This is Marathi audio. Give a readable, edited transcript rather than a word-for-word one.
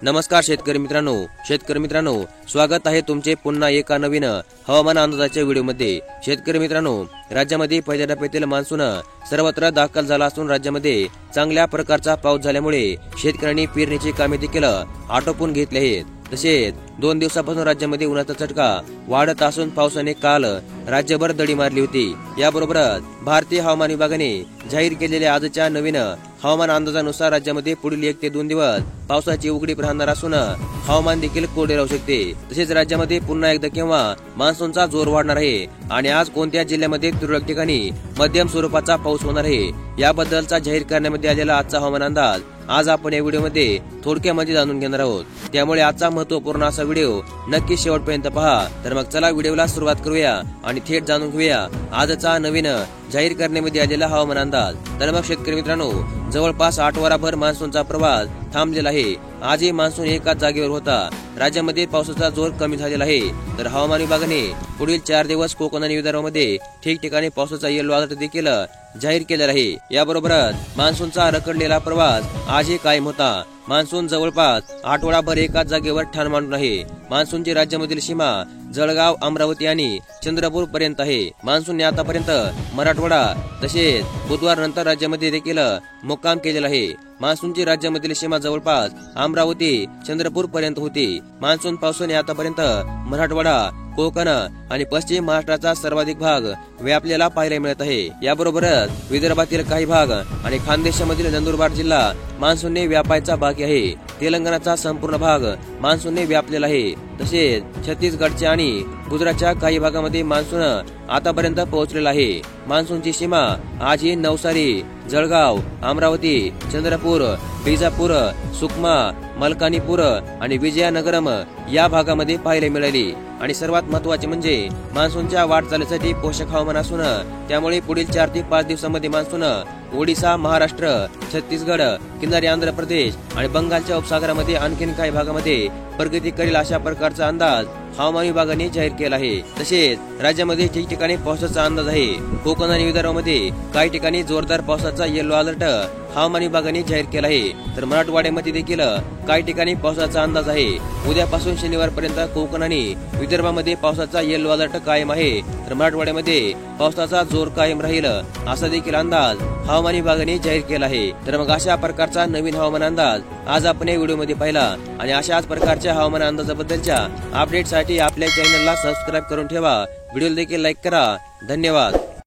नमस्कार शेतकरी मित्रांनो, स्वागत आहे तुमचे पुन्हा एका नवीन हवामान अंदाजाच्या व्हिडिओमध्ये। शेतकरी मित्रांनो, राज्यामध्ये पहिल्या टप्प्यातील मान्सून सर्वत्र दाखल झाला असून राज्यामध्ये चांगल्या प्रकारचा पाऊस झाल्यामुळे शेतकऱ्यांनी पेरणीची कामे देखील आटोपून घेतली आहेत। तसेच 2 दिवसापासून राज्यामध्ये उन्हाचा चटका वाढत असून पावसाने काल राज्यभर दडी मारली होती। याबरोबरच भारतीय हवामान विभागाने जाहीर केलेल्या आजच्या नवीन हवामान अंदाजानुसार राज्यामध्ये पुढील 1 ते 2 दिवस पावसाची उघडीप राहणार असून हवामान देखील कोरडे राहू शकते। तसेच राज्यामध्ये पुन्हा एकदा केव्हा मान्सूनचा जोर वाढणार आहे आणि आज कोणत्या जिल्ह्यामध्ये तुरळक ठिकाणी मध्यम स्वरूपाचा पाऊस होणार आहे याबद्दलचा जाहीर करण्यामध्ये आलेला आजचा हवामान अंदाज आज आपण या व्हिडिओमध्ये थोडक्यामध्ये जाणून घेणार आहोत। त्यामुळे आजचा महत्त्वपूर्ण असा व्हिडिओ नक्की शेवटपर्यंत पहा। तर मग चला व्हिडिओला सुरुवात करूया आणि थेट जाणून घेऊया आजचा नवीन जाहीर करण्यामध्ये आलेला हवामान अंदाज। तर मग शेतकरी मित्रांनो, जवळपास आठवडाभर मान्सूनचा प्रवास थांबलेला आहे। आजही मान्सून एकाच जागेवर होता। राज्यामध्ये पावसाचा जोर कमी झालेला आहे। तर हवामान विभागाने पुढील 4 दिवस कोकण आणि विदर्भामध्ये ठिकठिकाणी पावसाचा येलो अलर्ट देखील जाहीर केलेला आहे। याबरोबरच मान्सूनचा रखडलेला प्रवास आजही कायम होता। मान्सून जवळपास आठवडाभर एकाच जागेवर ठाण मांडून आहे। मान्सूनची राज्यामधील सीमा जळगाव, अमरावती आणि चंद्रपूर पर्यंत आहे। मान्सूनने आतापर्यंत मराठवाडा तसेच बुधवार नंतर राज्यामध्ये देखील मुक्काम केलेला आहे। मान्सूनची राज्यामधील सीमा जवळपास अमरावती, चंद्रपूर पर्यंत होती। मान्सून पावसाने आतापर्यंत मराठवाडा, कोकण आणि पश्चिम महाराष्ट्राचा सर्वाधिक भाग व्यापलेला पाहायला मिळत आहे। याबरोबरच विदर्भातील काही भाग आणि खानदेशामधील नंदुरबार जिल्हा मान्सूनने व्यापायचा बाकी आहे। तेलंगणाचा संपूर्ण भाग मान्सूनने व्यापलेला आहे। तसेच छत्तीसगडच्या आणि गुजरातच्या काही भागामध्ये मान्सून आतापर्यंत पोहोचलेला आहे। मान्सूनची सीमा आजही नवसारी, जळगाव, अमरावती, चंद्रपूर, बिजापूर, सुकमा, मलकानीपूर आणि विजयनगरम या भागामध्ये पाहायला मिळाली। आणि सर्वात महत्त्वाचे म्हणजे मान्सूनच्या वाटचालीसाठी पोषक हवामान असून त्यामुळे पुढील 4 ते 5 दिवसांमध्ये मान्सून ओडिशा, महाराष्ट्र, छत्तीसगड, किनारी आंध्र प्रदेश आणि बंगालच्या उपसागरामध्ये आणखीन काही भागामध्ये प्रगती करेल अशा प्रकारचा अंदाज हवामान विभागाने जाहीर केला आहे। तसेच राज्यामध्ये ठिकठिकाणी पावसाचा अंदाज आहे। कोकण आणि विदर्भामध्ये काही ठिकाणी जोरदार पावसाचा येलो अलर्ट हवामान विभागाने जाहीर केला आहे। तर मराठवाड्यामध्ये देखील काही ठिकाणी पावसाचा अंदाज आहे। उद्यापासून शनिवारपर्यंत कोकण आणि विदर्भामध्ये पावसाचा येलो अलर्ट कायम आहे। तर मराठवाड्यामध्ये पावसाचा जोर कायम राहील असा देखील अंदाज हवामान विभागाने जाहीर केला आहे। तर मग अशा प्रकारचा नवीन हवामान अंदाज आज आपण या व्हिडिओमध्ये पाहिला आणि अशाच प्रकारच्या हवामान अंदाजाबद्दलच्या अपडेटसाठी आपल्या चॅनलला सबस्क्राईब करून ठेवा। व्हिडिओ देखील लाईक करा। धन्यवाद।